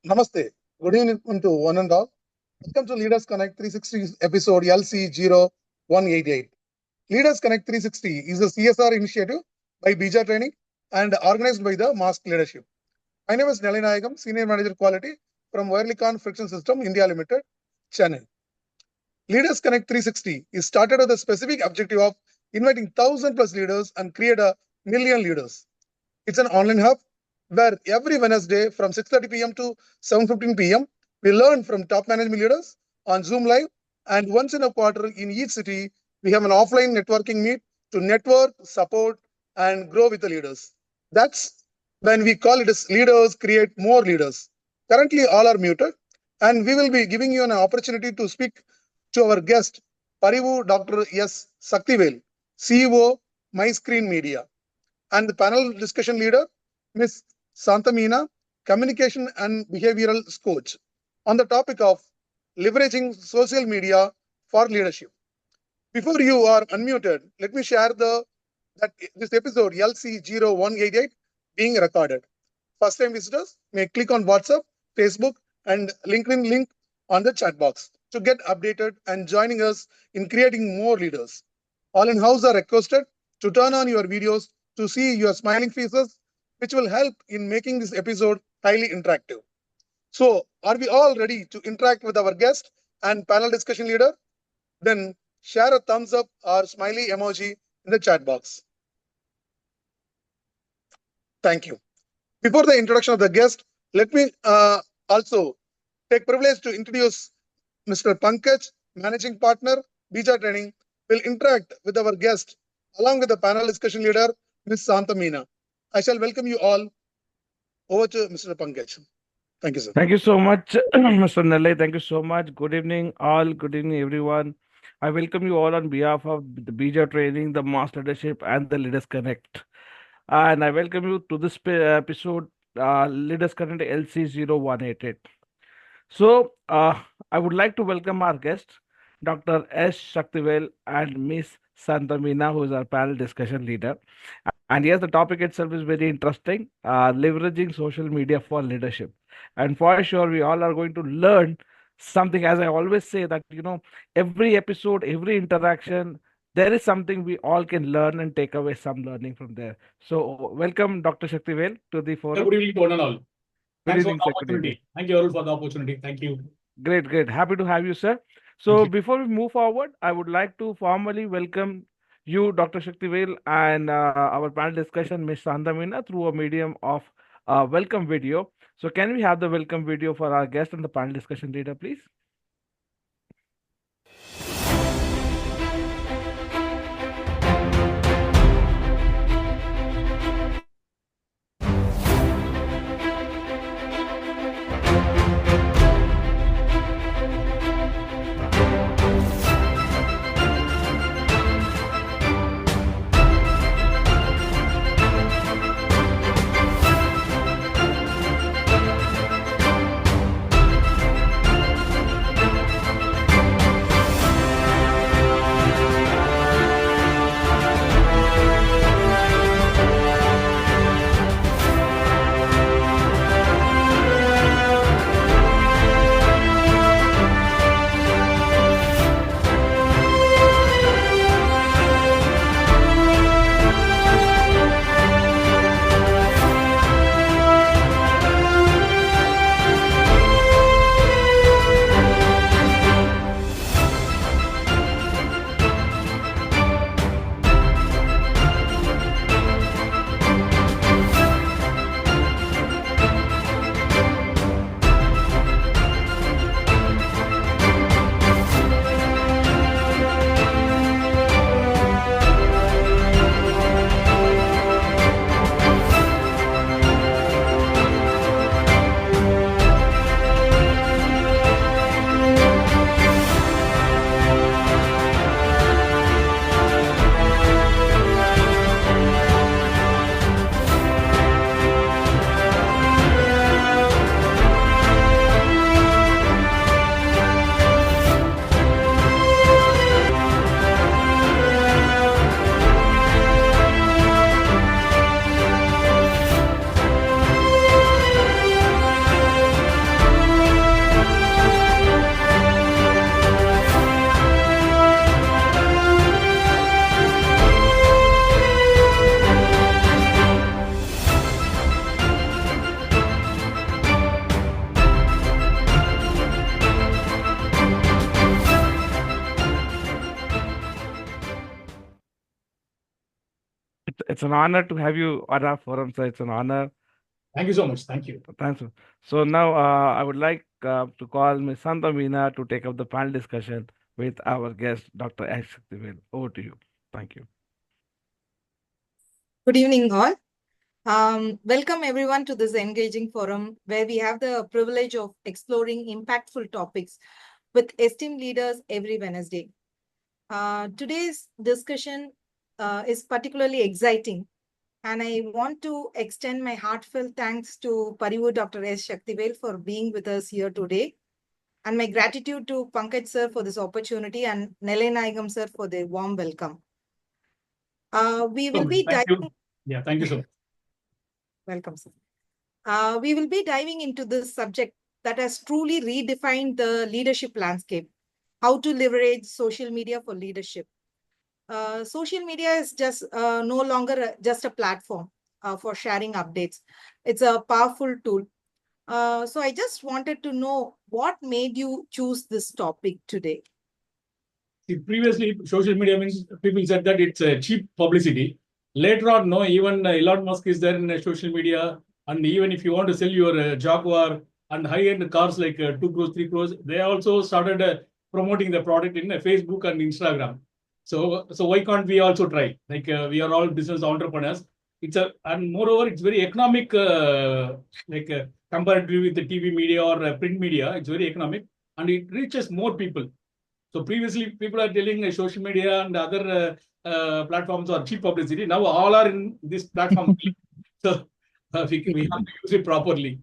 Namaste. Good evening to one and all. Welcome to Leaders Connect 360 episode LC0188. Leaders Connect 360 is a CSR initiative by Bija Training and organized by the Mask Leadership. My name is Nalinayagam, Senior Manager Quality from Wirlicon Friction System India Limited, Chennai. Leaders Connect 360 is started with the specific objective of inviting 1,000 plus leaders and create a million leaders. It's an online hub where every Wednesday from 6:30 p.m. to 7:15 p.m. we learn from top management leaders on Zoom Live, and once in a quarter in each city we have an offline networking meet to network, support, and grow with the leaders. That's when we call it as leaders create more leaders. Currently all are muted, and we will be giving you an opportunity to speak to our guest, Parivu Dr S Sakthivel, CEO, My Screen Media, and the panel discussion leader, Ms. Santha Meena, Communication and Behavioural Coach, on the topic of leveraging social media for leadership. Before you are unmuted, let me share that this episode LC0188 being recorded. First time visitors may click on WhatsApp, Facebook, and LinkedIn link on the chat box to get updated and joining us in creating more leaders. All in house are requested to turn on your videos to see your smiling faces, which will help in making this episode highly interactive. So, are we all ready to interact with our guest and panel discussion leader? Then share a thumbs up or smiley emoji in the chat box. Thank you. Before the introduction of the guest, let me also take privilege to introduce Mr. Pankaj, Managing Partner, Bija Training, will interact with our guest along with the panel discussion leader, Ms. Santha Meena. I shall welcome you all. Over to Mr. Pankaj. Thank you, sir. Thank you so much, Mr. Nallai. Thank you so much. Good evening, all. Good evening, everyone. I welcome you all on behalf of the Bija Training, the Mass Leadership, and the Leaders Connect. And I welcome you to this episode, Leaders Connect LC0188. So, I would like to welcome our guests, Dr. S. Sakthivel and Miss Santha Meena, who is our panel discussion leader. And yes, the topic itself is very interesting, leveraging social media for leadership. And for sure, we all are going to learn something. As I always say, that, every episode, every interaction, there is something we all can learn and take away some learning from there. So, welcome, Dr. Sakthivel, to the forum. Good evening to one and all. Good Thanks for evening, the sir. Good evening. opportunity. Thank you, Arul, for the opportunity. Thank you. Great. Happy to have you, sir. So, Thank you. before we move forward, I would like to formally welcome you, Dr. Sakthivel, and our panel discussion, Ms. Santha Meena, through a medium of welcome video. So, can we have the welcome video for our guest and the panel discussion leader, please? It's an honor to have you on our forum, sir. It's an honor. Thank you so much. Thank you. Thanks. Sir. So now I would like to call Ms. Santha Meena to take up the panel discussion with our guest, Dr. S Sakthivel. Over to you. Thank you. Good evening, all. Welcome everyone to this engaging forum where we have the privilege of exploring impactful topics with esteemed leaders every Wednesday. Today's discussion is particularly exciting, and I want to extend my heartfelt thanks to Parivu Dr S Sakthivel for being with us here today, and my gratitude to Pankaj sir for this opportunity and Nellai Nayagam sir for the warm welcome. We will be diving. Yeah, thank you so much. Welcome, sir. We will be diving into this subject that has truly redefined the leadership landscape, how to leverage social media for leadership. Social media is just no longer just a platform for sharing updates. It's a powerful tool. So I just wanted to know what made you choose this topic today. See, previously, social media means people said that it's a cheap publicity. Later on, no, even Elon Musk is there in social media. And even if you want to sell your Jaguar and high-end cars like 2 crores, 3 crores, they also started promoting the product in Facebook and Instagram. So why can't we also try? Like we are all business entrepreneurs. And moreover, it's very economic, comparatively with the TV media or print media. It's very economic and it reaches more people. So previously, people are telling social media and other platforms are cheap publicity. Now all are in this platform. So we have to use it properly.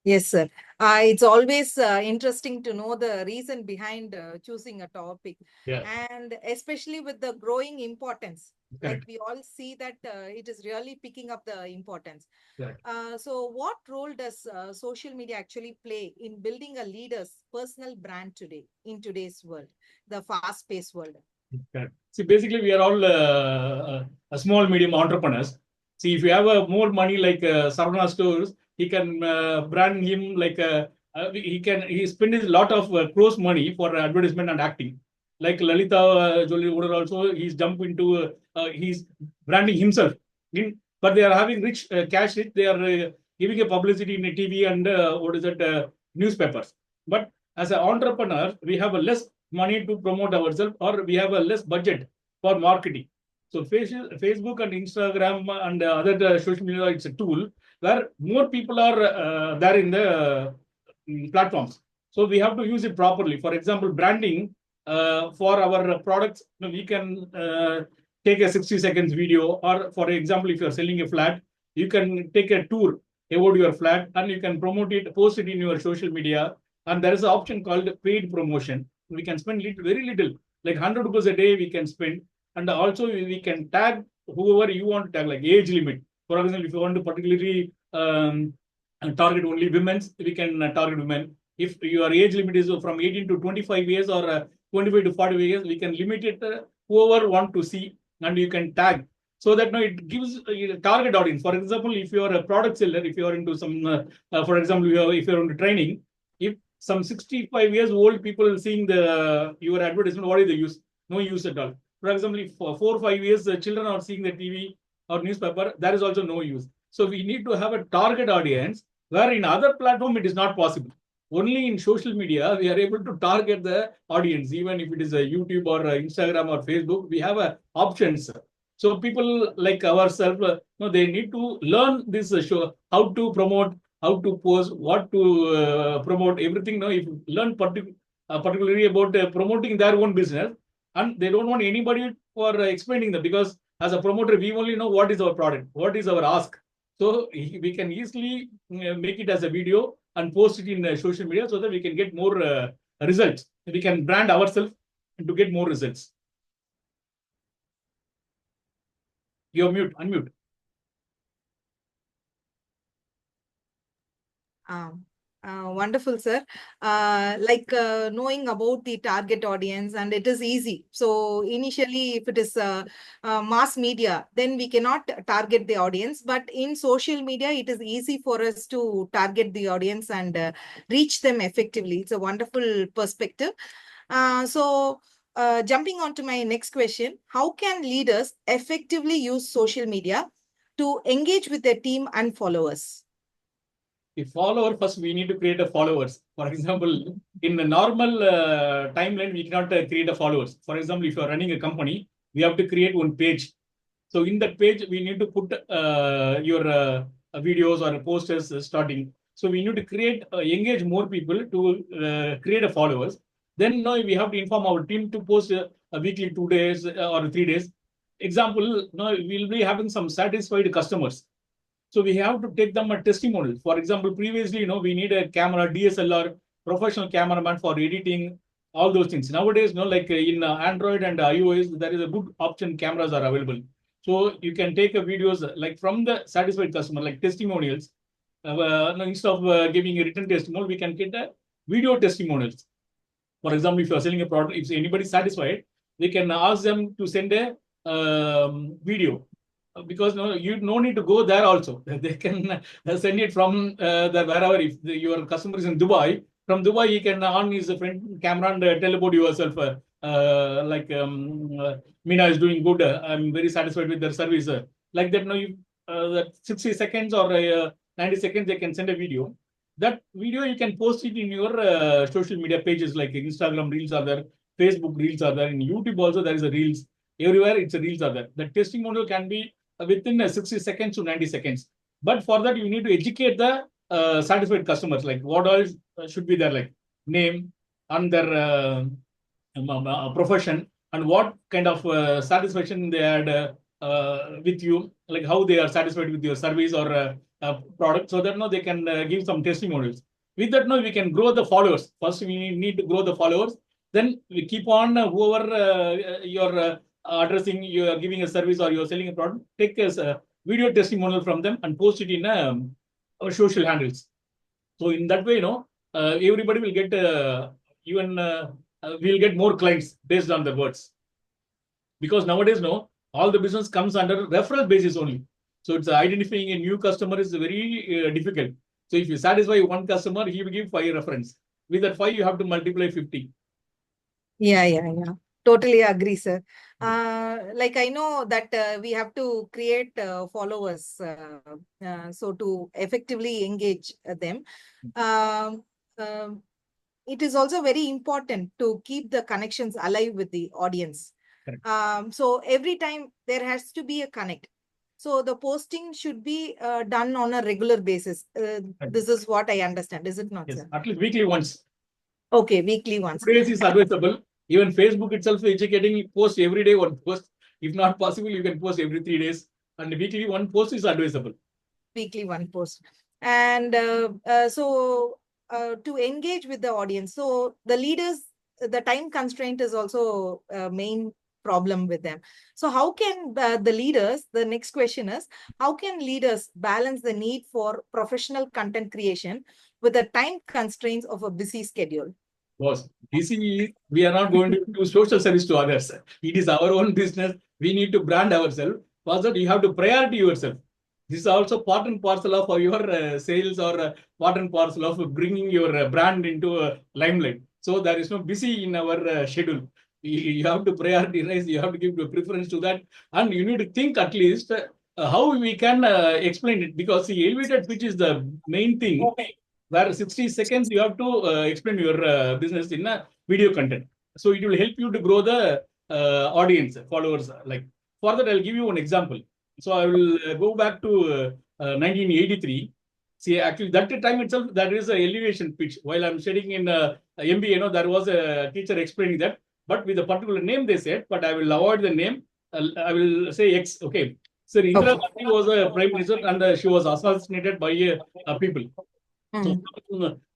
Yes, sir. It's always interesting to know the reason behind choosing a topic. Yeah. And especially with the growing importance. Correct. Like we all see that it is really picking up the importance. Correct. So what role does social media actually play in building a leader's personal brand today, in today's world, the fast-paced world? Correct. See, basically, we are all a small, medium entrepreneurs. See, if you have more money like Sarvana stores, he can brand him like he spends a lot of crores money for advertisement and acting. Like Lalita Jolie Woodard also, he's jumped into he's branding himself. But they are having rich cash rich. They are giving a publicity in a TV and newspapers. But as an entrepreneur, we have a less money to promote ourselves, or we have a less budget for marketing. So Facebook and Instagram and other social media, it's a tool where more people are there in the platforms. So we have to use it properly. For example, branding for our products, we can take a 60 seconds video, or for example, if you're selling a flat, you can take a tour about your flat and you can promote it, post it in your social media. And there is an option called paid promotion. We can spend very little, like 100 rupees a day we can spend. And also we can tag whoever you want to tag, like age limit. For example, if you want to particularly target only women, we can target women. If your age limit is from 18 to 25 years or 25 to 45 years, we can limit it whoever want to see, and you can tag. So that it gives a target audience. For example, if you are a product seller, if you are into some, for example, if you're into training, if some 65 years old people seeing your advertisement, what is the use? No use at all. For example, if for 4 or 5 years the children are seeing the TV or newspaper, there is also no use. So we need to have a target audience, where in other platform it is not possible. Only in social media we are able to target the audience. Even if it is a YouTube or Instagram or Facebook, we have options. So people like ourselves, they need to learn this show, how to promote, how to post, what to promote, everything. If you learn particularly about promoting their own business, and they don't want anybody for explaining them, because as a promoter, we only know what is our product, what is our ask. So we can easily make it as a video and post it in social media, so that we can get more results. We can brand ourselves to get more results. You're mute, unmute. Wonderful, sir. Knowing about the target audience, and it is easy. So initially, if it is mass media, then we cannot target the audience. But in social media, it is easy for us to target the audience and reach them effectively. It's a wonderful perspective. jumping on to my next question, how can leaders effectively use social media to engage with their team and followers? The follower, first we need to create a followers. For example, in the normal timeline, we cannot create a followers. For example, if you are running a company, we have to create one page. So in that page, we need to put your videos or posters starting. So we need to create, engage more people to create a followers. Then now we have to inform our team to post a weekly 2 days or 3 days. Example, now we'll be having some satisfied customers. So we have to take them a testimonial. For example, previously, we need a camera, DSLR, professional cameraman for editing, all those things. Nowadays, like in Android and iOS, there is a good option, cameras are available. So you can take a videos like from the satisfied customer, like testimonials. Instead of giving a written testimonial, we can get a video testimonials. For example, if you are selling a product, if anybody is satisfied, we can ask them to send a video. Because you no need to go there also. They can send it from wherever. If your customer is in Dubai, from Dubai he can on his front camera and tell about yourself. Meena is doing good. I'm very satisfied with their service. Like that, that 60 seconds or 90 seconds they can send a video. That video you can post it in your social media pages like Instagram Reels are there, Facebook Reels are there, in YouTube also there is a Reels. Everywhere it's a Reels are there. The testimonial can be within 60 seconds to 90 seconds. But for that, you need to educate the satisfied customers, like what else should be there, like name and their profession and what kind of satisfaction they had with you, like how they are satisfied with your service or product, so that they can give some testimonials. With that, we can grow the followers. First, we need to grow the followers. Then we keep on whoever you're addressing, you are giving a service or you're selling a product, take a video testimonial from them and post it in our social handles. So in that way, everybody will get we'll get more clients based on the words. Because nowadays, all the business comes under referral basis only. So it's identifying a new customer is very difficult. So if you satisfy one customer, he will give 5 reference. With that 5, you have to multiply 50. Yeah. Totally agree, sir. Like I know that we have to create followers, so to effectively engage them. It is also very important to keep the connections alive with the audience. So every time there has to be a connect. So the posting should be done on a regular basis. This is what I understand. Is it not, Yes, sir? at least weekly once. Okay, weekly once. 2 days is advisable. Even Facebook itself is educating, post every day one post. If not possible, you can post every 3 days. And weekly one post is advisable. Weekly one post. And so to engage with the audience. So the leaders, the time constraint is also a main problem with them. So how can the leaders, the next question is, how can leaders balance the need for professional content creation with the time constraints of a busy schedule? Boss, we are not going to do social service to others. It is our own business. We need to brand ourselves. For that, you have to priority yourself. This is also part and parcel of your sales or part and parcel of bringing your brand into limelight. So there is no busy in our schedule. You have to prioritize. You have to give preference to that, and you need to think at least how we can explain it, because the elevated pitch is the main thing. Where 60 seconds you have to explain your business in a video content. So it will help you to grow the audience, followers. Like for that, I'll give you one example. So I will go back to 1983. See, actually, that time itself, there is an elevation pitch. While I'm studying in MBA, there was a teacher explaining that, but with a particular name they said, but I will avoid the name. I will say X. Okay. So Indira Gandhi was a prime minister and she was assassinated by people. So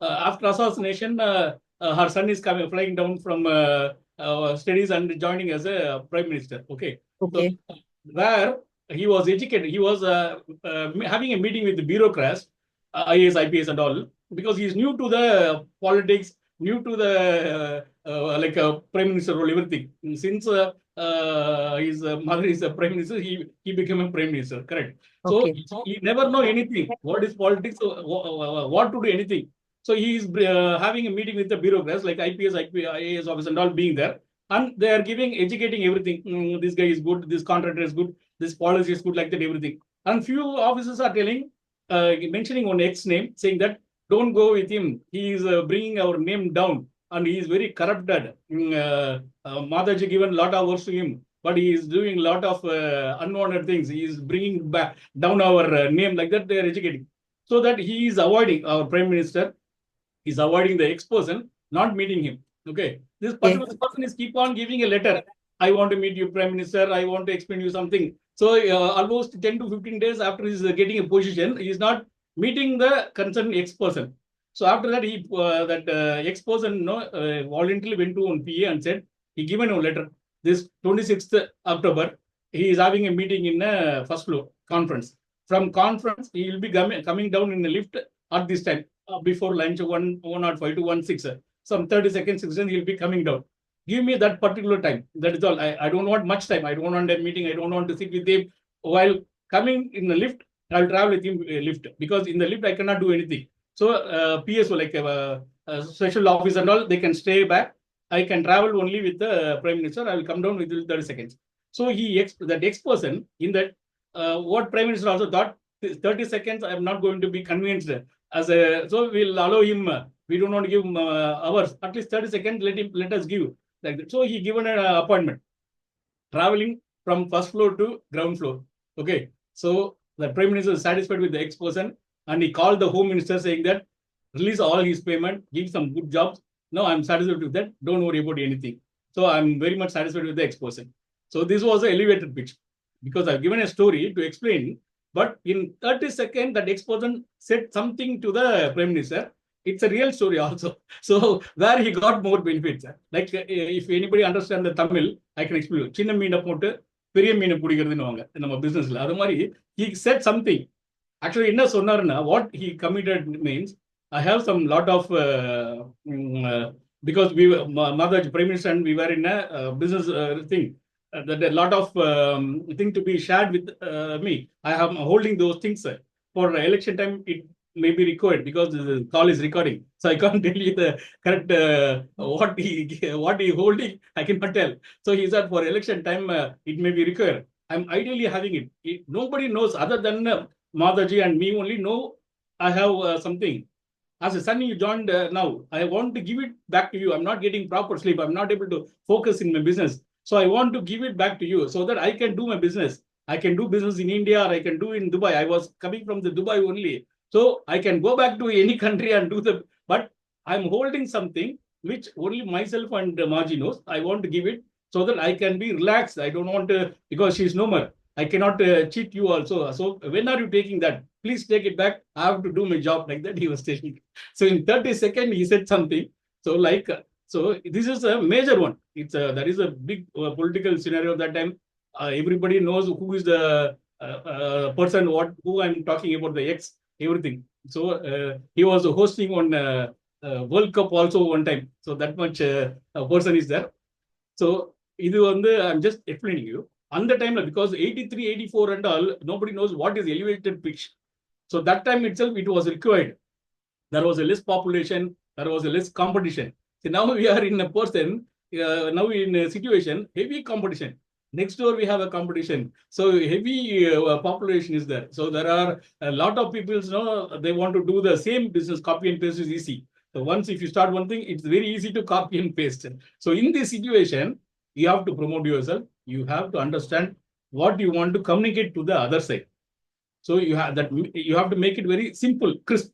after assassination, her son is flying down from studies and joining as a prime minister. Okay. So where he was educated, he was having a meeting with the bureaucrats, IAS, IPS, and all, because he is new to the politics, new to the prime minister role, everything. Since his mother is a prime minister, he became a prime minister. Correct. So he never know anything. What is politics? What to do anything? So he is having a meeting with the bureaucrats like IPS, IAS office and all being there. And they are educating everything. This guy is good, this contractor is good, this policy is good, like that, everything. And few officers are telling, mentioning one ex name, saying that don't go with him. He is bringing our name down, and he is very corrupted. Mataji given a lot of works to him, but he is doing a lot of unwanted things. He is bringing back down our name, like that. They are educating, so that he is avoiding our prime minister. Is avoiding the ex-person, not meeting him. Okay, this particular person is keep on giving a letter. I want to meet you, Prime Minister. I want to explain you something. So almost 10 to 15 days after he is getting a position, he is not meeting the concerned ex-person. So after that, ex-person voluntarily went to one PA and said he given a letter. This 26th October, he is having a meeting in a first floor conference. From conference, he will be coming down in the lift at this time. Before lunch, 1:05 to 16, some 30 seconds, he'll be coming down. Give me that particular time. That is all. I don't want much time. I don't want a meeting. I don't want to sit with him. While coming in the lift, I'll travel with him lift, because in the lift, I cannot do anything. So PSO, like special office and all, they can stay back. I can travel only with the Prime Minister. I will come down within 30 seconds. So that ex-person, in that, what Prime Minister also thought, 30 seconds, I am not going to be convinced. So we'll allow him. We don't want to give him hours. At least 30 seconds. Let us give like that. So he given an appointment, traveling from first floor to ground floor. Okay. So the Prime Minister is satisfied with the ex-person, and he called the Home Minister saying that release all his payment, give some good jobs. No, I'm satisfied with that. Don't worry about anything. So I'm very much satisfied with the ex-person. So this was an elevated pitch, because I've given a story to explain. But in 30 seconds, that ex-person said something to the Prime Minister. It's a real story also. So where he got more benefits. Like if anybody understands the Tamil, I can explain. Chinna meena potu, periya meena pudikiradhunuvaanga in our business. He said something. Actually, inna sonnarna, what he committed means, I have some lot of, because we were, Mother Prime Minister and we were in a business thing. That a lot of thing to be shared with me. I am holding those things for election time. It may be required, because the call is recording, so I can't tell you the correct what he holding. I cannot tell. So he said for election time it may be required. I'm ideally having it. Nobody knows other than Madaji and me only know I have something. As a son, you joined now. I want to give it back to you. I'm not getting proper sleep. I'm not able to focus in my business. So I want to give it back to you so that I can do my business. I can do business in India, or I can do in Dubai. I was coming from the Dubai only. So I can go back to any country and do but I'm holding something which only myself and Maji knows. I want to give it so that I can be relaxed. I don't want to, because she's no more. I cannot cheat you also. So when are you taking that? Please take it back. I have to do my job, like that. He was taking. So in 30 seconds, he said something. So so this is a major one. There is a big political scenario that time. Everybody knows who is the person, who I'm talking about, the ex, everything. So he was hosting on World Cup also one time. So that much person is there. So I'm just explaining you. On the time, because 83, 84 and all, nobody knows what is elevated pitch. So that time itself, it was required. There was a less population. There was a less competition. So now we are in a person, now in a situation, heavy competition. Next door, we have a competition. So heavy population is there. So there are a lot of people, they want to do the same business. Copy and paste is easy. So once if you start one thing, it's very easy to copy and paste. So in this situation, you have to promote yourself. You have to understand what you want to communicate to the other side. So you have to make it very simple, crisp.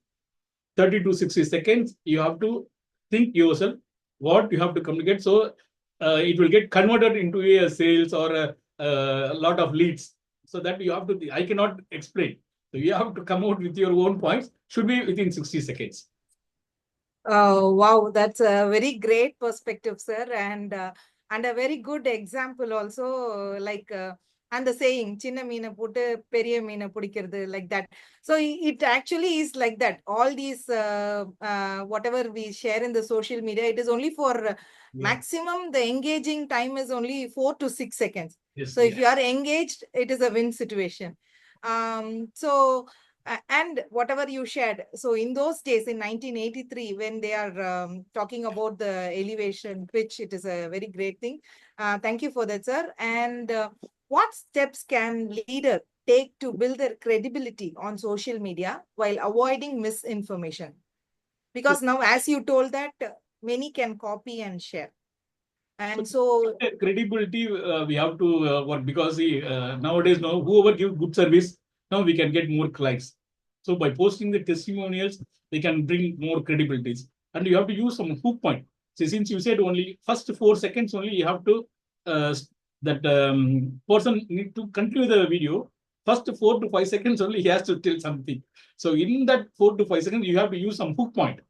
30 to 60 seconds, you have to think yourself what you have to communicate. So it will get converted into a sales or a lot of leads. So that you have to, I cannot explain. So you have to come out with your own points, should be within 60 seconds. Wow, that's a very great perspective, sir. And a very good example also, and the saying, Chinna meena puttu, periya meena pudikkiradhu, like that. So it actually is like that. All these, whatever we share in the social media, it is only for maximum, the engaging time is only 4 to 6 seconds. Yes, so if you are engaged, it is a win situation. So And whatever you shared. So in those days, in 1983, when they are talking about the elevation pitch, it is a very great thing. Thank you for that, sir. And what steps can leader take to build their credibility on social media while avoiding misinformation? Because now, as you told that, many can copy and share. And so credibility, we have to work, because nowadays, now whoever gives good service, now we can get more likes. So by posting the testimonials, they can bring more credibilities. And you have to use some hook point. So since you said only first 4 seconds only, you have to that person need to continue the video. First 4 to 5 seconds only, he has to tell something. So in that 4 to 5 seconds, you have to use some hook point.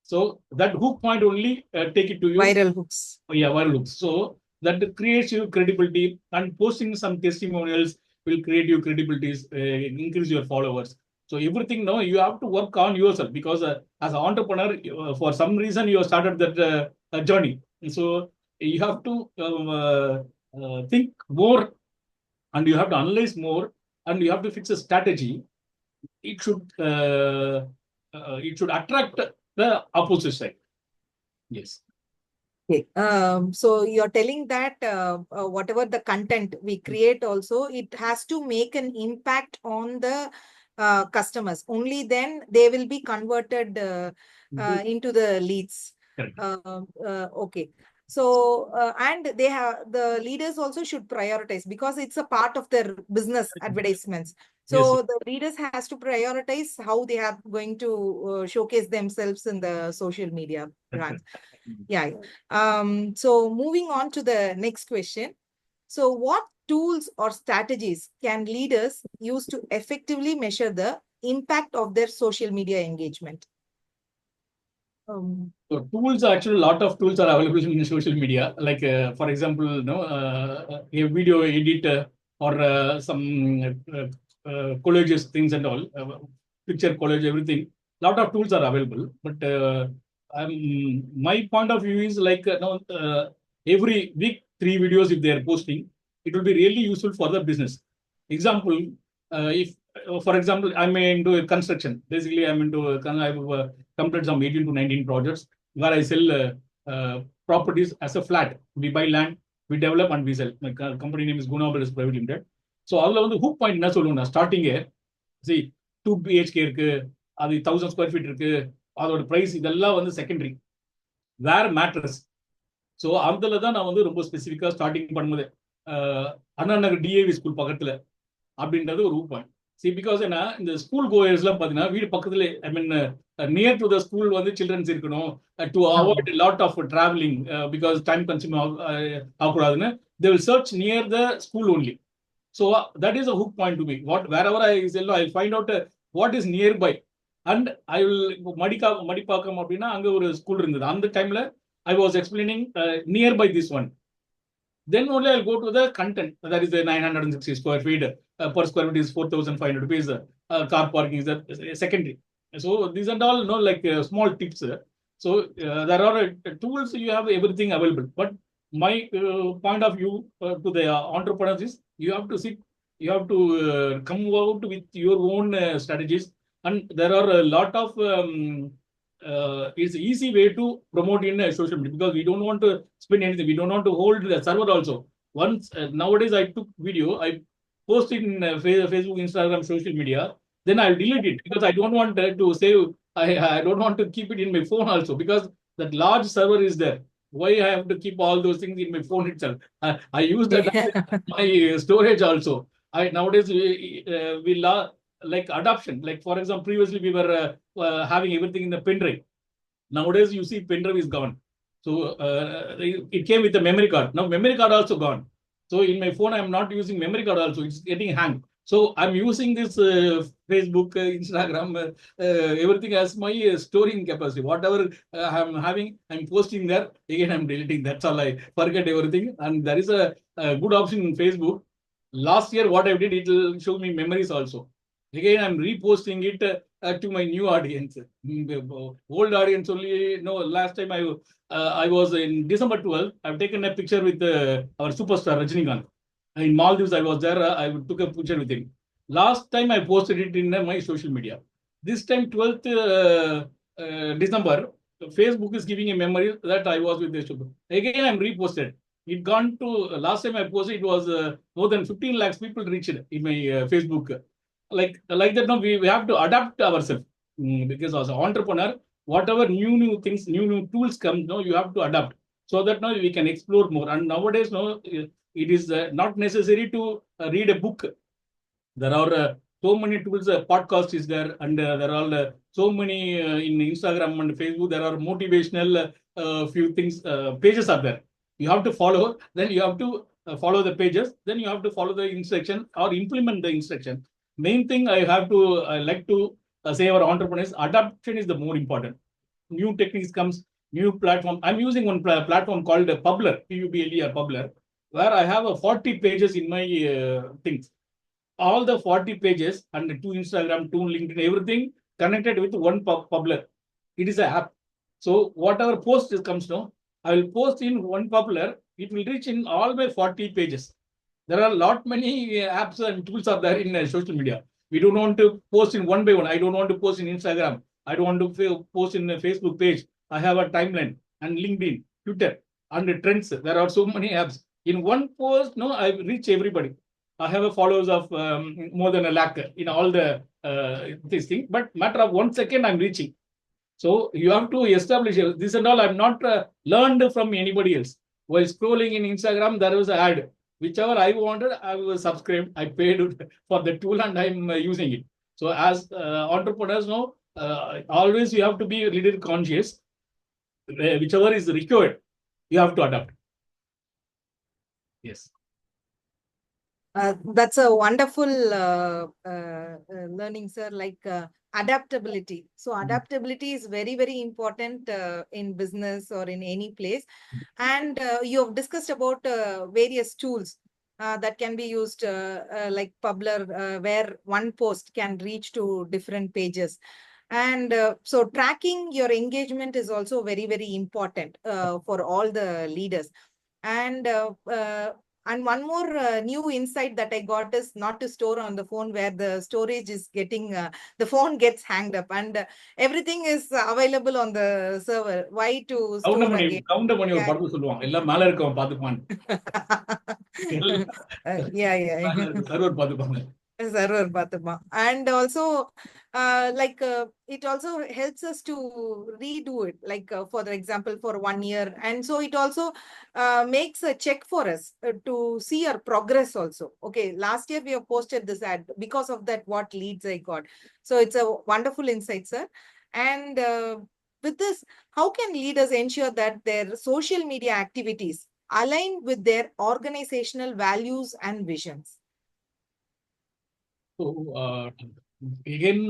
So that hook point only take it to you. Viral hooks. Yeah, viral hooks. So that creates you credibility, and posting some testimonials will create your credibilities, increase your followers. So everything now you have to work on yourself, because as an entrepreneur, for some reason you have started that journey. And so you have to think more, and you have to analyze more, and you have to fix a strategy. It should attract the opposite side. Yes. Okay. So you're telling that whatever the content we create also, it has to make an impact on the customers. Only then they will be converted into the leads. Okay. So, and the leaders also should prioritize, because it's a part of their business advertisements. So Yes. the leaders has to prioritize how they are going to showcase themselves in the social media brands. Yeah. So moving on to the next question. So what tools or strategies can leaders use to effectively measure the impact of their social media engagement? So tools, actually, a lot of tools are available in social media. Like, for example, a video editor, or some collages, things and all, picture collage, everything. Lot of tools are available. But my point of view is like, every week 3 videos if they are posting, it will be really useful for the business. Example, if for example, I'm into construction. Basically, I'm into I've completed some 18 to 19 projects where I sell properties as a flat. We buy land, we develop, and we sell. My company name is Gunabal Private Limited. So all of the hook point என்ன சொல்லுவோம் starting see 2 BHK இருக்கு, அது 1000 square feet இருக்கு, அதோட price இதெல்லாம் வந்து secondary. Where matters. So அதுல தான் நான் வந்து ரொம்ப ஸ்பெசிஃபிக்கா ஸ்டார்டிங் பண்ணும்போது அண்ணா நகர் டிஏவி ஸ்கூல் பக்கத்துல அப்படின்றது ஒரு hook point. See, because in the school goers வீடு பக்கத்துல, I mean near to the school வந்து childrens இருக்கணும், to avoid a lot of traveling, because time consuming ஆகக்கூடாதுன்னு they will search near the school only. So that is a hook point to me. Wherever I sell, I'll find out what is nearby, and I will Madipakkam அப்படின்னா அங்க ஒரு school இருந்தது. அந்த டைம்ல I was explaining nearby this one. Then only I'll go to the content. That is the 960 square feet. Per square feet is 4,500 rupees. Car parking is a secondary. So these are all like small tips. So there are tools, you have everything available. But my point of view to the entrepreneurs is you have to sit, you have to come out with your own strategies. And there are a lot of it's easy way to promote in social media, because we don't want to spend anything. We don't want to hold the server also. Once nowadays I took video, I post it in Facebook, Instagram, social media. Then I'll delete it, because I don't want to save. I don't want to keep it in my phone also, because that large server is there. Why I have to keep all those things in my phone itself? I use that my storage also. Nowadays we like adoption. Like, for example, previously we were having everything in the pen drive. Nowadays you see pen drive is gone. So it came with the memory card. Now memory card also gone. So in my phone I'm not using memory card also. It's getting hang. So I'm using this Facebook, Instagram, everything as my storing capacity. Whatever I'm having, I'm posting there. Again, I'm deleting. That's all. I forget everything. And there is a good option in Facebook. Last year, what I did, it will show me memories also. Again, I'm reposting it to my new audience. Old audience only. No, last time I was in December 12th. I've taken a picture with our superstar Rajinikanth. In Maldives, I was there. I took a picture with him. Last time I posted it in my social media. This time, 12th December, Facebook is giving a memory that I was with this. Again, I'm reposted. It gone to last time I posted, it was more than 15 lakhs people reached in my Facebook. Like that, no, we have to adapt ourselves because as an entrepreneur, whatever new things, new tools come, no, you have to adapt so that now we can explore more. And nowadays, no, it is not necessary to read a book. There are so many tools. Podcast is there, and there are so many in Instagram and Facebook. There are motivational few things pages are there. You have to follow. Then you have to follow the pages. Then you have to follow the instruction or implement the instruction. Main thing I like to say our entrepreneurs, adoption is the more important. New techniques comes, new platform. I'm using one platform called Publer, Publer, Publer, where I have 40 pages in my things. All the 40 pages and 2 Instagram, 2 LinkedIn, everything connected with one Publer. It is an app. So whatever post comes now, I will post in one Publer. It will reach in all my 40 pages. There are a lot many apps and tools are there in social media. We don't want to post in one by one. I don't want to post in Instagram. I don't want to post in a Facebook page. I have a timeline and LinkedIn, Twitter, and the trends. There are so many apps. In one post, no, I reach everybody. I have a followers of more than 1 lakh in all the this thing. But matter of 1 second, I'm reaching. So you have to establish this and all. I'm not learned from anybody else. While scrolling in Instagram, there was an ad. Whichever I wanted, I was subscribed. I paid for the tool and I'm using it. So as entrepreneurs, no, always you have to be a little conscious. Whichever is required, you have to adapt. Yes. That's a wonderful learning, sir, like adaptability. So adaptability is very, very important in business or in any place. And you have discussed about various tools that can be used like Publer, where one post can reach to different pages. And so tracking your engagement is also very, very important for all the leaders. And one more new insight that I got is not to store on the phone where the storage is getting, the phone gets hanged up and everything is available on the server. Why to store again? Count பண்ணி ஒரு படத்துல சொல்லுவாங்க எல்லாம் மேல இருக்கவன் பாத்துப்பான். Yeah. Server பாத்துப்பாங்க. Server பாத்துப்பான். And also it also helps us to redo it, like for example for 1 year, and so it also makes a check for us to see our progress also. Okay, last year we have posted this ad, because of that what leads I got. So it's a wonderful insight, sir. And with this, how can leaders ensure that their social media activities align with their organizational values and visions? So again,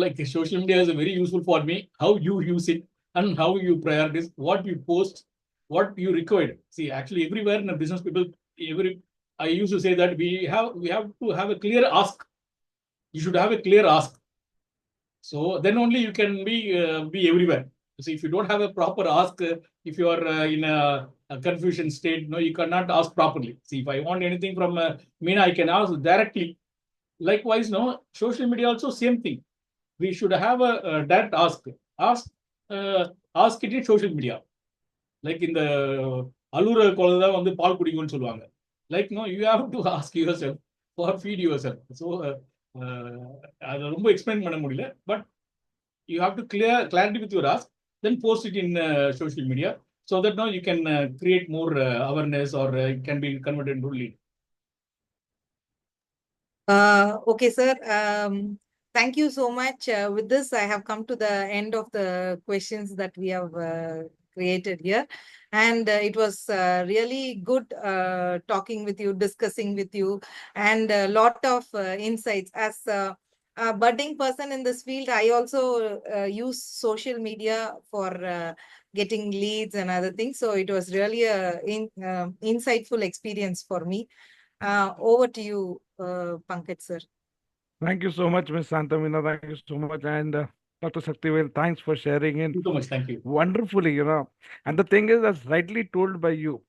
like social media is very useful for me. How you use it and how you prioritize what you post, what you require. See, actually, everywhere in the business, people, I used to say that we have to have a clear ask. You should have a clear ask. So then only you can be everywhere. So if you don't have a proper ask, if you are in a confusion state, no, you cannot ask properly. See, if I want anything from Meena, I can ask directly. Likewise, no, social media also same thing. We should have a direct ask it in social media. Like in the Alura Kolada on the Paul Kudigun Solwanga. Like, no, you have to ask yourself or feed yourself. So I don't explain, but you have to clarity with your ask, then post it in social media so that now you can create more awareness or it can be converted into lead. Okay, sir. Thank you so much. With this, I have come to the end of the questions that we have created here. And it was really good talking with you, discussing with you, and a lot of insights. As a budding person in this field, I also use social media for getting leads and other things. So it was really a insightful experience for me. Over to you, Pankaj, sir. Thank you so much, Ms. Santha Meena. Thank you so much. And Dr. Sakthivel, thanks for sharing in Thank you so much. Thank you. Wonderfully, And the thing is, as rightly told by you,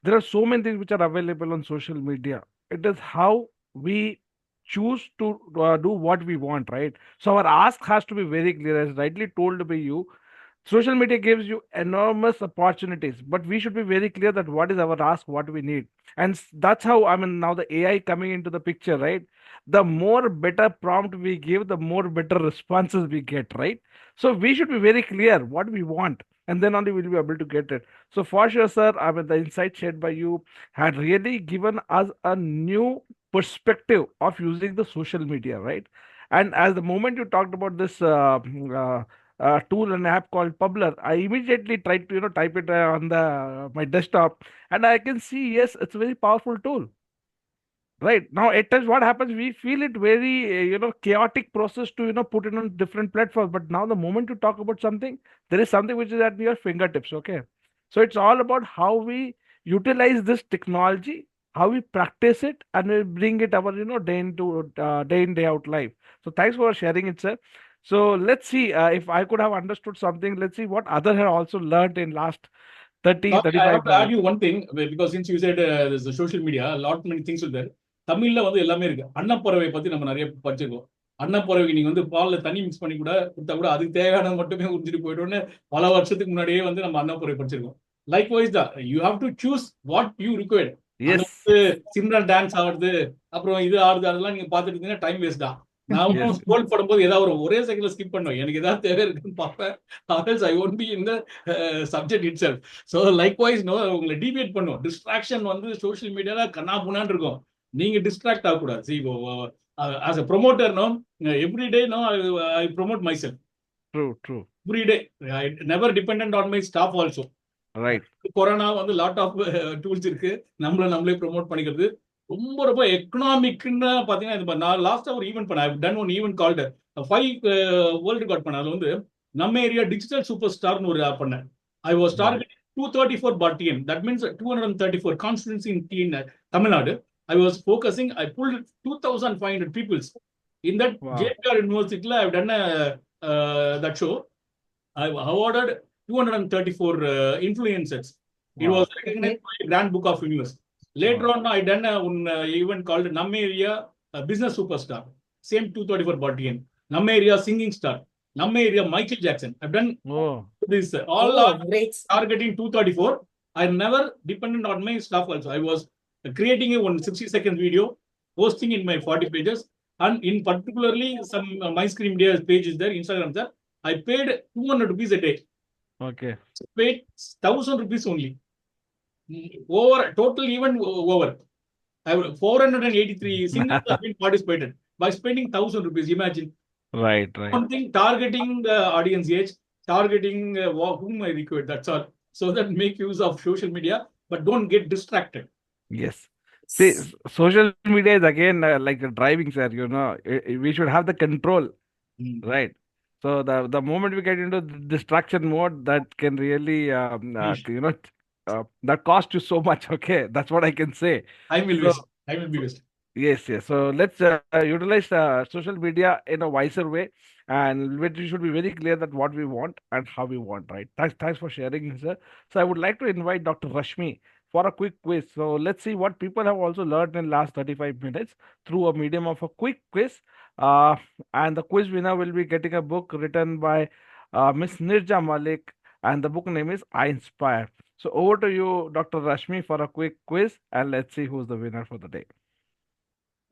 there are so many things which are available on social media. It is how we choose to do what we want, right? So our ask has to be very clear, as rightly told by you. Social media gives you enormous opportunities, but we should be very clear that what is our ask, what we need. And that's how, I mean, now the AI coming into the picture, right? The more better prompt we give, the more better responses we get, right? So we should be very clear what we want, and then only we'll be able to get it. So for sure, sir, I mean, the insight shared by you had really given us a new perspective of using the social media, right? And as the moment you talked about this tool and app called Publer, I immediately tried to type it on the my desktop, and I can see, yes, it's a very powerful tool. Right now, at times, what happens? We feel it very, chaotic process to, put it on different platforms. But now, the moment you talk about something, there is something which is at your fingertips. Okay, so it's all about how we utilize this technology, how we practice it, and we bring it our, day in day out life. So thanks for sharing it, sir. So let's see if I could have understood something. Let's see what other have also learned in last 30, Sorry, I have 35 to add minutes. you one thing because since you said there's a social media, a lot many things are there. தமிழ்ல வந்து எல்லாமே இருக்கு. அன்னப்பறவை பத்தி நம்ம நிறைய படிச்சிருக்கோம். அன்னப்பறவைக்கு நீங்க வந்து பால்ல தண்ணி மிக்ஸ் பண்ணி கூட கொடுத்தா கூட அதுக்கு தேவையானது மட்டுமே உறிஞ்சிட்டு போயிட்டோன்னு பல வருஷத்துக்கு முன்னாடியே வந்து நம்ம அன்னப்பறவை படிச்சிருக்கோம். லைக்வைஸ் தான் you have to choose what you required. அந்த Yes, வந்து சிம்ரன் டான்ஸ் ஆடுறது அப்புறம் இது ஆடுது அதெல்லாம் நீங்க பார்த்துட்டு இருந்தீங்கன்னா டைம் வேஸ்ட் தான். நான் yes, ஸ்க்ரோல் பண்ணும்போது ஏதாவது ஒரே செகண்ட்ல ஸ்கிப் பண்ணுவேன். எனக்கு ஏதாவது தேவை இருக்குன்னு பார்ப்பேன். Otherwise, I won't be in the subject itself. So likewise no உங்களை டிவியேட் பண்ணும். டிஸ்ட்ராக்ஷன் வந்து சோஷியல் மீடியால கண்ணா புண்ணான்னு இருக்கும். நீங்க டிஸ்ட்ராக்ட் ஆகக்கூடாது. See as a promoter no every day no I promote myself true, every day. I never dependent on my staff also. right. Corona வந்து லாட் ஆஃப் டூல்ஸ் இருக்கு நம்மளே ப்ரொமோட் பண்ணிக்கிறது. ரொம்ப ரொம்ப எக்கனாமிக்னு பாத்தீங்கன்னா நான் லாஸ்டா ஒரு ஈவெண்ட் பண்ணேன். I done one event called 5 world record பண்ணேன். அது வந்து நம்ம ஏரியா டிஜிட்டல் சூப்பர் ஸ்டார்னு ஒரு ஆப் பண்ணேன். I was Wow. targeting 234 BTN. That means 234 constituency in Tamil Nadu. I was focusing. I pulled 2,500 people. In that Wow. JPR University, I've done that show. I've awarded 234 influencers. It Wow. was recognized by Grand Book of Universe. Later Wow. on, I done an event called Nam Area Business Superstar. Same 234 BTN. Nam Area Singing Star. Nam Area Michael Jackson. I've done Oh, this. All Oh, are great. targeting 234. I never depended on my staff also. I was creating a 60-second video, posting in my 40 pages, and in particularly some My Screen Days pages there, Instagram there. I paid 200 rupees a day. okay. Paid 1,000 rupees only. Over total even over. I have 483 singers have been participated by spending 1,000 rupees. Imagine. Right, right. One thing, targeting the audience age, targeting whom I require. That's all. So that make use of social media, but don't get distracted. Yes. See, social media is again like a driving, sir. We should have the control, right? So the moment we get into the distraction mode, that can really, that cost you so much. Okay, that's what I can say. Time will So waste. Time will be wasted. yes. So let's utilize social media in a wiser way, and we should be very clear that what we want and how we want, right? Thanks for sharing, sir. So I would like to invite Dr. Rashmi for a quick quiz. So let's see what people have also learned in last 35 minutes through a medium of a quick quiz. Uh, and the quiz winner will be getting a book written by Miss Nirja Malik, and the book name is I Inspire. So over to you, Dr. Rashmi, for a quick quiz, and let's see who's the winner for the day.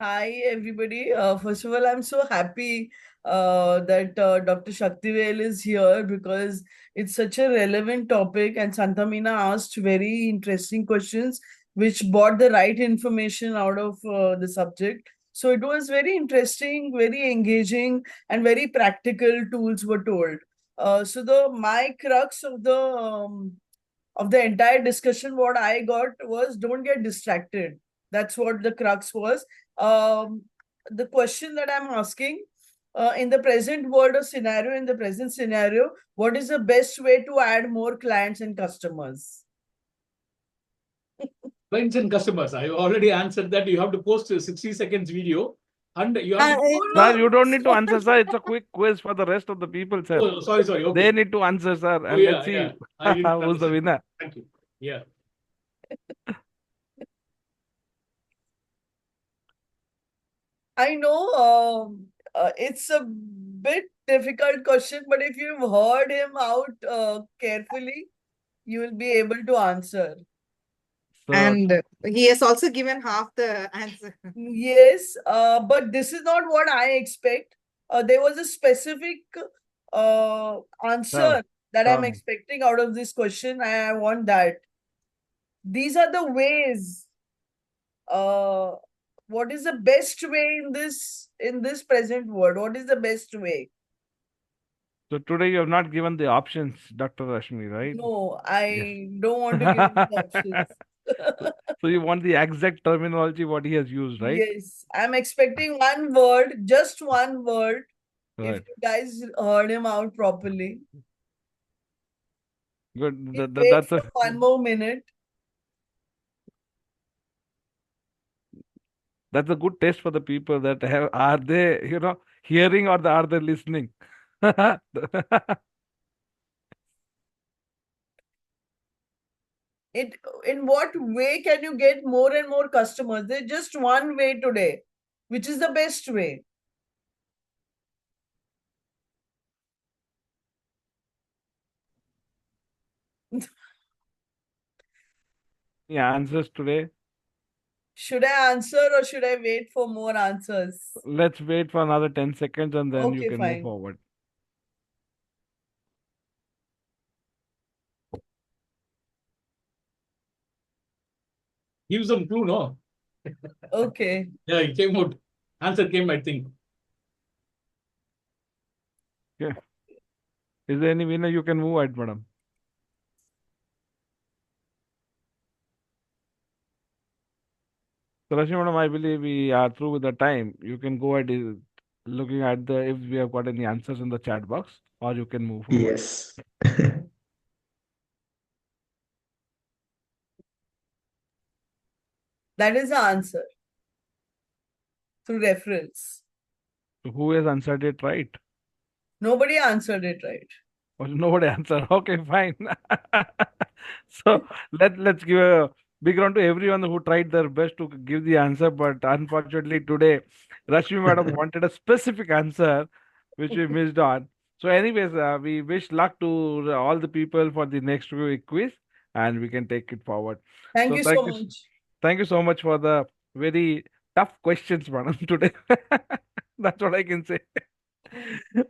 Hi, everybody. First of all, I'm so happy that Dr. Sakthivel is here because it's such a relevant topic, and Santha Meena asked very interesting questions which brought the right information out of the subject. So it was very interesting, very engaging, and very practical tools were told. So my crux of the entire discussion, what I got was don't get distracted. That's what the crux was. The question that I'm asking, in the present world or scenario, in the present scenario, what is the best way to add more clients and customers? Clients and customers. I already answered that. You have to post a 60 seconds video, and you have to. Sir, you don't need to answer, sir. It's a quick quiz for the rest of the people, sir. Oh, sorry. Okay. They need to answer, sir. And yeah, let's see yeah. I didn't who's the understand. winner. Thank you. Yeah. I know it's a bit difficult question, but if you've heard him out carefully, you will be able to answer. So And he has also given half the answer. Yes, but this is not what I expect. There was a specific answer that I'm tell me. expecting out of this question. I want that. These are the ways. What is the best way in this present world? What is the best way? So today you have not given the options, Dr. Rashmi, right? No, Yes. I don't want to give you options. So you want the exact terminology what he has used, right? Yes, I'm expecting one word, just one word. If Right. you guys heard him out properly. Good. Wait That's for a one more minute. that's a good test for the people that have are they, hearing or are they listening? In what way can you get more and more customers? There's just one way today, which is the best way. The answers today. Should I answer or should I wait for more answers? Let's wait for another 10 seconds and then you Okay, can move fine. forward. Give some clue, no? Okay. Yeah, it came out. Answer came, I think. Yeah. Is there any winner you can move ahead, madam? So, Rashmi madam, I believe we are through with the time. You can go ahead looking at if we have got any answers in the chat box, or you can move forward. Yes. That is the answer through reference. So who has answered it right? Nobody answered it right. Well, nobody answered. Okay, fine. So let's give a big round to everyone who tried their best to give the answer, but unfortunately today, Rashmi madam wanted a specific answer, which we missed on. So, anyways, we wish luck to all the people for the next week quiz, and we can take it forward. Thank So, you so much. thank you so much for the very tough questions, madam, today. That's what I can say.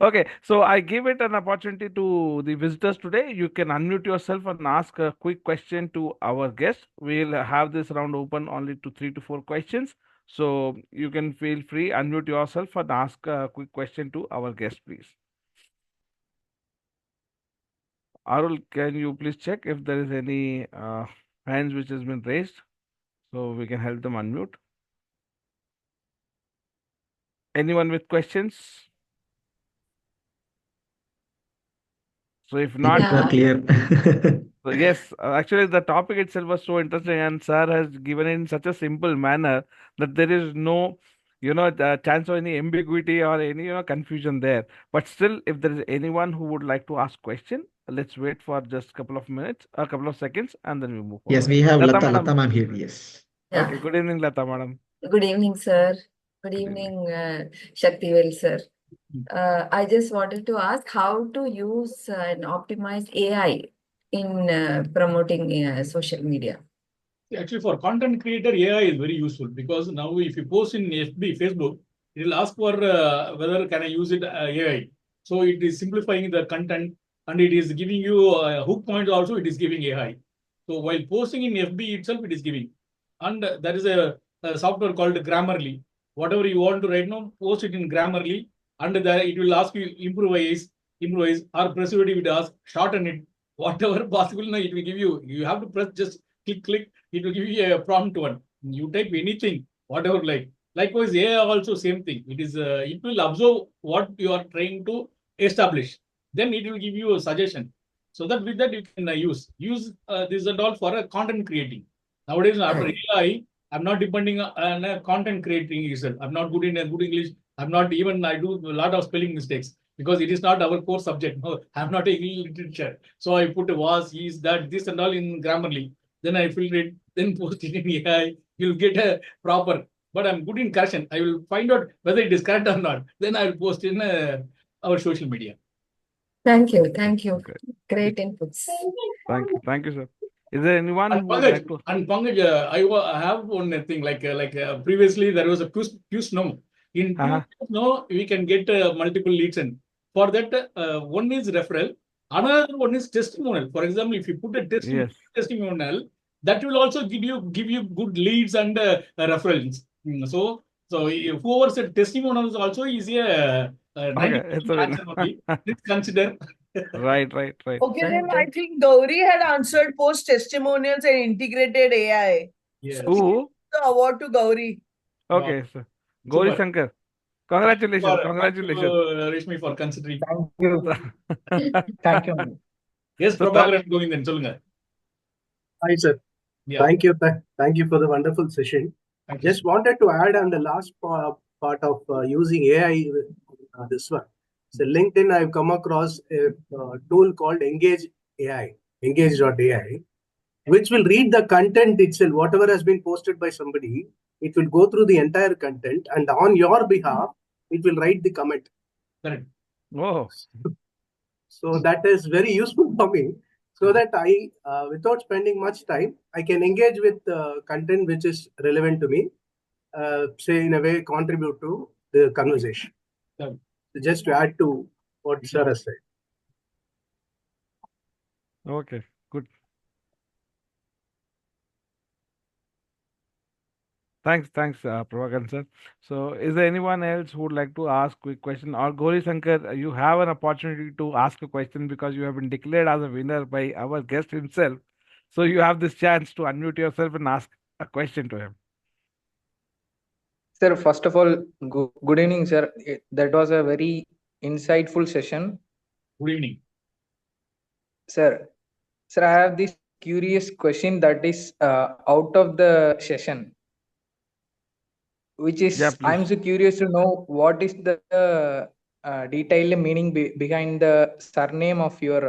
Okay, so I give it an opportunity to the visitors today. You can unmute yourself and ask a quick question to our guest. We'll have this round open only to 3 to 4 questions. So you can feel free, unmute yourself and ask a quick question to our guest, please. Arul, can you please check if there is any hands which has been raised so we can help them unmute? Anyone with questions? So if not, People are clear. so yes, actually the topic itself was so interesting, and sir has given it in such a simple manner that there is no, the chance of any ambiguity or any, confusion there. But still, if there is anyone who would like to ask question, let's wait for just a couple of minutes, a couple of seconds, and then we move Yes, forward. we have Lata Lata madam. ma'am here. Yes. Okay, Yeah. good evening, Lata madam. Good evening, sir. Good Good evening. evening, Sakthivel, sir. I just wanted to ask how to use and optimize AI in promoting social media. Actually, for content creator, AI is very useful because now if you post in FB, Facebook, it will ask for whether can I use it AI. So it is simplifying the content and it is giving you hook points also. It is giving AI. So while posting in FB itself, it is giving. And there is a software called Grammarly. Whatever you want to write now, post it in Grammarly, and there it will ask you improvise, or preservative. It ask shorten it, whatever possible. Now it will give you. You have to press just click. It will give you a prompt one. You type anything, whatever like. Likewise, AI also same thing. It will observe what you are trying to establish. Then it will give you a suggestion. So that with that you can use this and all for a content creating. Nowadays, after AI, I'm not depending on a content creating itself. I'm not good in a good English. I do a lot of spelling mistakes because it is not our core subject. No, I'm not English literature. So I put was, is, that, this and all in Grammarly. Then I filter it, then post it in AI. You'll get a proper. but I'm good in correction. I will find out whether it is correct or not. Then I will post in our social media. Thank you. Thank you. Okay. Great inputs. Thank you, sir. Is there anyone And who would like to? Pankaj, I have one thing previously there was a quiz no. In Uh-huh. no, we can get multiple leads, and for that one is referral, another one is testimonial. For example, if you put a Yes. testimonial, that will also give you good leads and referrals. So whoever said testimonials also is a Okay, it's a answer only. Please consider. right. Okay, then Right. I think Gauri had answered post testimonials and integrated AI. Yes. Who? The award to Gauri. Okay, sir. Gauri Super. Shankar. Congratulations. Congratulations. Rishmi, for considering. Thank you. Thank you. Yes, So Prabhakaran going then. Solunga. Hi, sir. Yeah. Thank you. Thank you for the wonderful session. Thank you. Just wanted to add on the last part of using AI, this one. So LinkedIn, I've come across a tool called Engage.ai, which will read the content itself, whatever has been posted by somebody. It will go through the entire content, and on your behalf, it will write the comment. Correct. Oh, So that is very useful for me, so that I, without spending much time, I can engage with content which is relevant to me, say in a way contribute to the conversation. Yeah. Just to add to what sir has said. okay. Good. Thanks, Prabhakaran sir. So, is there anyone else who would like to ask quick question? Or Gauri Shankar, you have an opportunity to ask a question because you have been declared as a winner by our guest himself. So, you have this chance to unmute yourself and ask a question to him. Sir, first of all, good evening, sir. That was a very insightful session. Good evening. Sir, I have this curious question that is out of the session, which is, Yeah, please. I'm so curious to know what is the detailed meaning behind the surname of your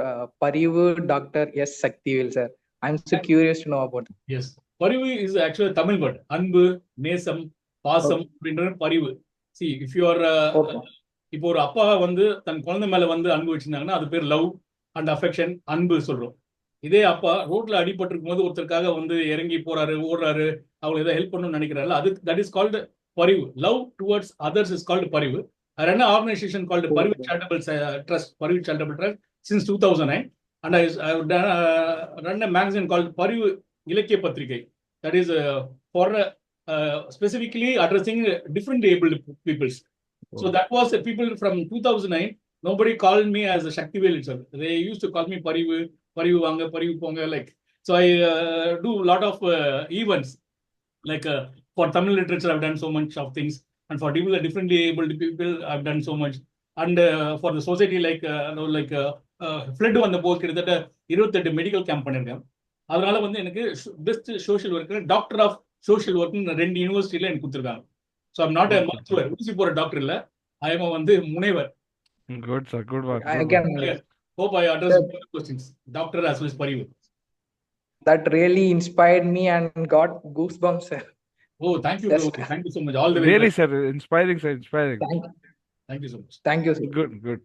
Parivu Dr S Sakthivel, sir. I'm so curious to know about it. Yes. Parivu is actually a Tamil word. Anbu, Nesam, Pasam, Parivu. See, if you are இப்போ ஒரு அப்பா வந்து தன் குழந்தை மேல வந்து அன்பு வச்சிருந்தாங்கன்னா அது பேர் லவ் அண்ட் அஃபெக்ஷன், அன்பு சொல்றோம். இதே அப்பா ரோட்ல அடிபட்டிருக்கும் போது ஒருத்தருக்காக வந்து இறங்கி போறாரு, ஓடுறாரு, அவங்க ஏதோ ஹெல்ப் பண்ணணும்னு நினைக்கிறாரு, அது தட் இஸ் கால்டு பரிவு. Love towards others is called பரிவு. ரன் ஆர்கனைசேஷன் கால்டு பரிவு சேரிட்டபிள் ட்ரஸ்ட், பரிவு charitable trust since 2009, and I run a magazine called Parivu இலக்கிய பத்திரிகை. That is for specifically addressing different abled peoples. So that was people from 2009. Nobody called me as a Sakthivel itself. They used to call me Parivu Vanga, Parivu Ponga, like. So I do a lot of events, like for Tamil literature I've done so much of things, and for differently abled people I've done so much, and for the society flood வந்த போது கிட்டத்தட்ட 28 medical camp பண்ணியிருக்கேன். அதனால வந்து எனக்கு best social worker, doctor of social ஒர்க்னு 2 யூனிவர்சிட்டியில எனக்கு கொடுத்துருக்காங்க. ஸோ ஐம் நாட் மருத்துவர், ஊசி போற டாக்டர் இல்ல, ஐ எம் வந்து முனைவர். Good, sir. Good work. I can hope I address all the questions. Doctor as well as Parivu. That really inspired me and got goosebumps, sir. Oh, thank you, bro. Thank you so much. All the way. Really, sir. Inspiring, sir. Inspiring. Thank you so much. Thank you, sir. Good.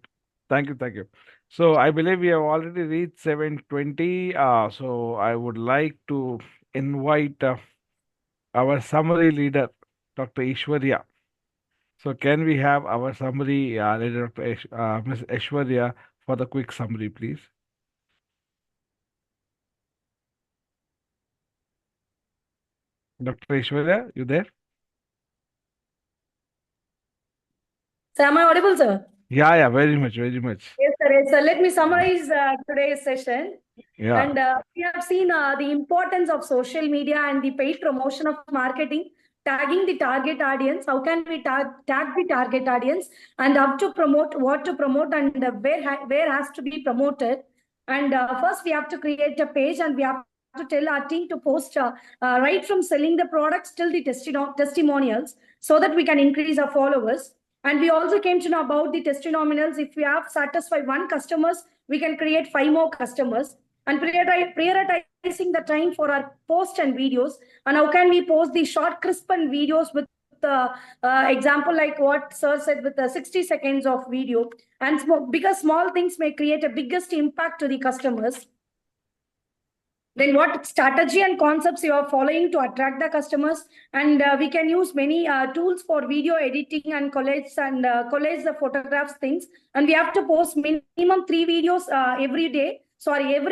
Thank you. So I believe we have already reached 7:20. So I would like to invite our summary leader, Dr. Ishwarya. So can we have our summary leader, Ms. Ishwarya, for the quick summary, please? Dr. Ishwarya, you there? So am I audible, sir? Yeah, very much. Yes, sir. Yes, sir. Let me summarize today's session. Yeah. And we have seen the importance of social media and the paid promotion of marketing, tagging the target audience. How can we tag the target audience, and how to promote, what to promote, and where has to be promoted. And first we have to create a page, and we have to tell our team to post right from selling the products till the testimonials, so that we can increase our followers. And we also came to know about the testimonials. If we have satisfied 1 customers, we can create 5 more customers. And prioritizing the time for our posts and videos. And how can we post the short, crisp and videos with example like what sir said with the 60 seconds of video, and because small things may create a biggest impact to the customers. Then what strategy and concepts you are following to attract the customers? And we can use many tools for video editing and collage the photographs things. And we have to post minimum 3 videos every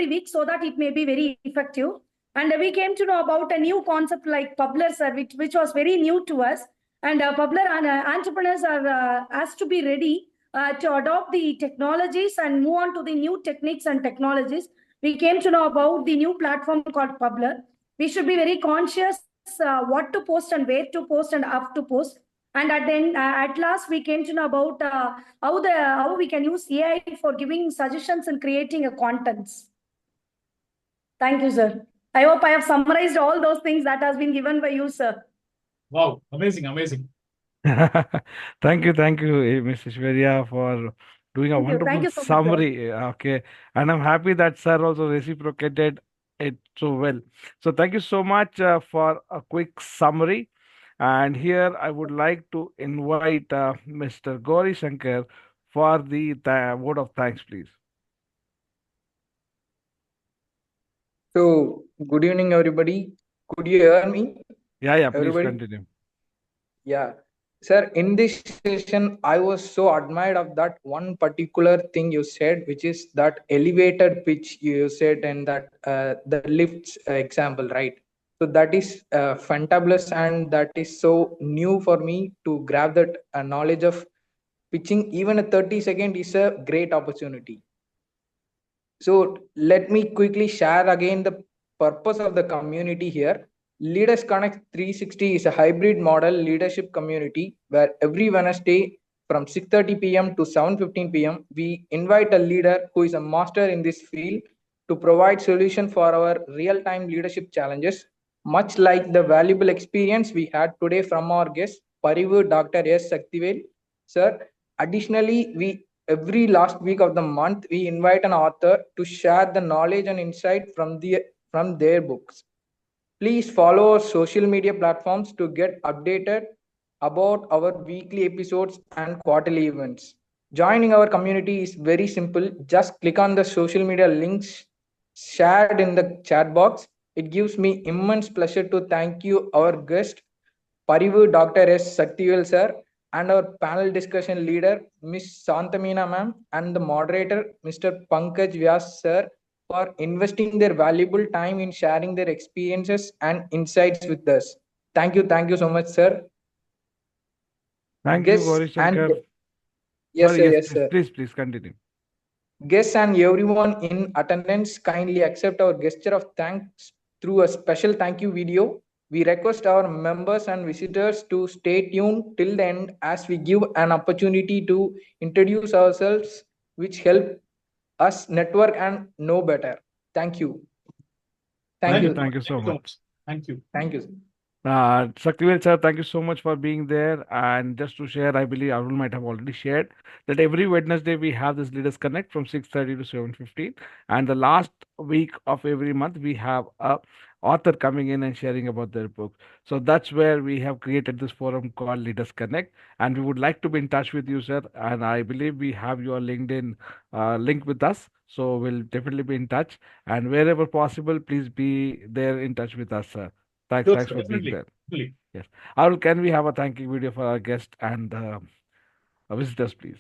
week, so that it may be very effective. And we came to know about a new concept like Publer, sir, which was very new to us. And Publer and entrepreneurs are asked to be ready to adopt the technologies and move on to the new techniques and technologies. We came to know about the new platform called Publer. We should be very conscious what to post and where to post and how to post. And at last, we came to know about how we can use AI for giving suggestions and creating a contents. Thank you, sir. I hope I have summarized all those things that has been given by you, sir. Wow, amazing, amazing. Thank you, Ms. Ishwarya, for doing a Thank you. Thank wonderful you so much, sir. summary. Okay, and I'm happy that sir also reciprocated it so well. So thank you so much for a quick summary. And here I would like to invite Mr. Gauri Shankar for the vote of thanks, please. So, good evening, everybody. Could you hear me? Yeah, please Everybody? continue. Yeah. Sir, in this session, I was so admired of that one particular thing you said, which is that elevated pitch you said, and that the lifts example, right? So that is fantabulous, and that is so new for me to grab that knowledge of pitching. Even a 30-second is a great opportunity. So let me quickly share again the purpose of the community here. Leaders Connect 360 is a hybrid model leadership community where every Wednesday from 6:30 p.m. to 7:15 p.m. we invite a leader who is a master in this field to provide solution for our real-time leadership challenges, much like the valuable experience we had today from our guest, Parivu Dr S Sakthivel. Sir, additionally, every last week of the month, we invite an author to share the knowledge and insight from their books. Please follow our social media platforms to get updated about our weekly episodes and quarterly events. Joining our community is very simple. Just click on the social media links shared in the chat box. It gives me immense pleasure to thank you, our guest, Parivu Dr S Sakthivel, sir, and our panel discussion leader, Ms. Santha Meena, ma'am, and the moderator, Mr. Pankaj Vyas, sir, for investing their valuable time in sharing their experiences and insights with us. Thank you so much, sir. Thank Guests you, Gauri Shankar. yes, Sorry, sir, yes, yes, sir. please continue. Guests and everyone in attendance, kindly accept our gesture of thanks through a special thank you video. We request our members and visitors to stay tuned till the end as we give an opportunity to introduce ourselves, which help us network and know better. Thank you. Thank you so much. Thank you. Thank you. Sakthivel sir, thank you so much for being there. And just to share, I believe Arul might have already shared that every Wednesday we have this Leaders Connect from 6:30 to 7:15. And the last week of every month we have a author coming in and sharing about their book. So that's where we have created this forum called Leaders Connect. And we would like to be in touch with you, sir. And I believe we have your LinkedIn link with us. So we'll definitely be in touch. And wherever possible, please be there in touch with us, sir. Thanks Sure, for being definitely. there. Definitely. Yes. Arul, can we have a thank you video for our guest and visitors, please?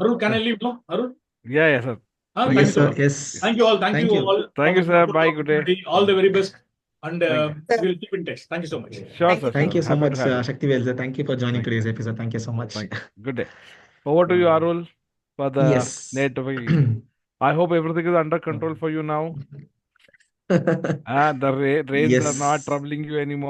Arul, can I leave now? Arul? Yeah, sir. Thank Thank you you, so sir. much. Yes. Thank you all. Thank Thank you you. all. Thank you, for the sir. wonderful Bye. Good day. opportunity. All the very best. And Thank you. we'll keep in touch. Thank you so much. Sure, Thank sir. you. Thank Sure. you so Happy to much, have you. Shaktivel sir. Thank you for joining Thank you. today's episode. Thank you so much. Thank you. Good day. Over to you, Arul, for the Yes. networking. I hope everything is under control for you now. The rains are not Yes. troubling you anymore.